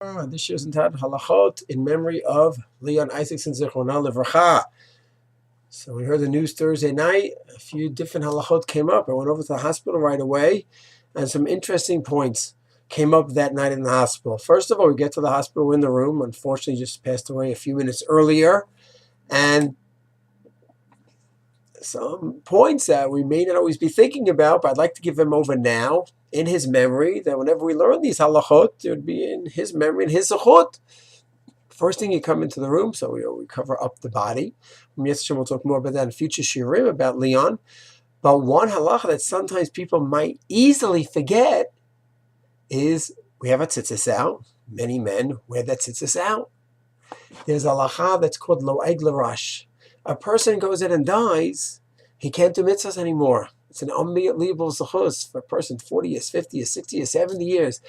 This year's entitled Halachot in memory of Leon Issacson Zichronah Livracha. So we heard the news Thursday night. A few different halachot came up. I went over to the hospital right away, and some interesting points came up that night in the hospital. First of all, we get to the hospital in the room. Unfortunately, just passed away a few minutes earlier, and some points that we may not always be thinking about, but I'd like to give them over now in his memory, that whenever we learn these halachot, it would be in his memory, in his zechut. First thing, you come into the room, so we cover up the body. Yesterday we'll talk more about that in future shiurim about Leon. But one halacha that sometimes people might easily forget is we have a tzitzis out. Many men wear that tzitzis out. There's a halacha that's called lo'eg l'rash. A person goes in and dies, he can't do mitzvahs anymore. It's an unbelievable zechus for a person 40 years, 50 years, 60 years, 70 years.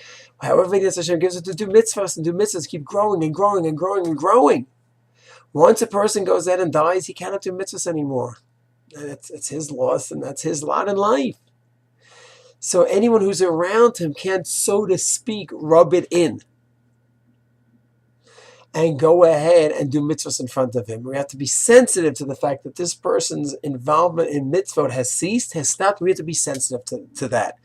However, Hashem gives it to do mitzvahs and do mitzvahs, keep growing and growing and growing and growing. Once a person goes in and dies, he cannot do mitzvahs anymore. It's his loss, and that's his lot in life. So anyone who's around him can't, so to speak, rub it in and go ahead and do mitzvahs in front of him. We have to be sensitive to the fact that this person's involvement in mitzvot has ceased, has stopped. We have to be sensitive to that.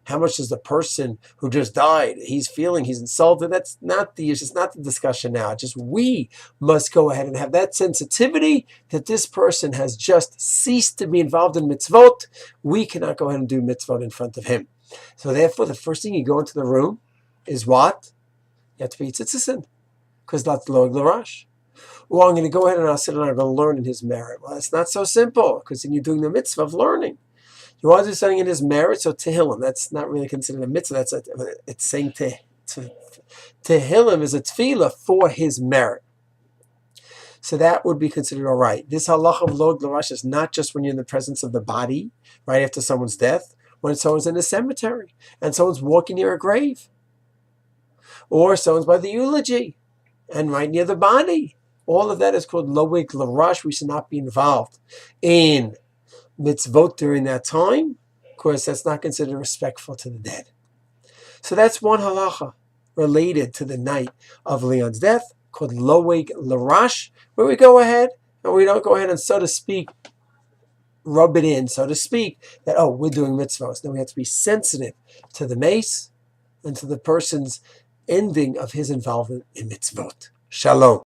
How much does the person who just died, he's feeling, he's insulted? That's not the issue. It's not the discussion now. Just we must go ahead and have that sensitivity that this person has just ceased to be involved in mitzvot. We cannot go ahead and do mitzvot in front of him. So therefore, the first thing you go into the room is what? You have to be tzitzisin, because that's lo'eg l'rash. Well, I'm going to go ahead and I'll sit and I'm going to learn in his merit. Well, it's not so simple, because then you're doing the mitzvah of learning. You want to do something in his merit, so tehillim, that's not really considered a mitzvah. It's saying tehillim is a tefillah for his merit. So that would be considered all right. This halacha of lo'eg l'rash is not just when you're in the presence of the body, right after someone's death, when someone's in a cemetery and someone's walking near a grave, or someone's by the eulogy and right near the body. All of that is called lo'eg l'rash. We should not be involved in mitzvot during that time. Of course, that's not considered respectful to the dead. So that's one halacha related to the night of Leon's death, called lo'eg l'rash, where we go ahead and we don't go ahead and, so to speak, rub it in, so to speak, that, oh, we're doing mitzvahs. Then we have to be sensitive to the mace and to the person's ending of his involvement in mitzvot. Shalom.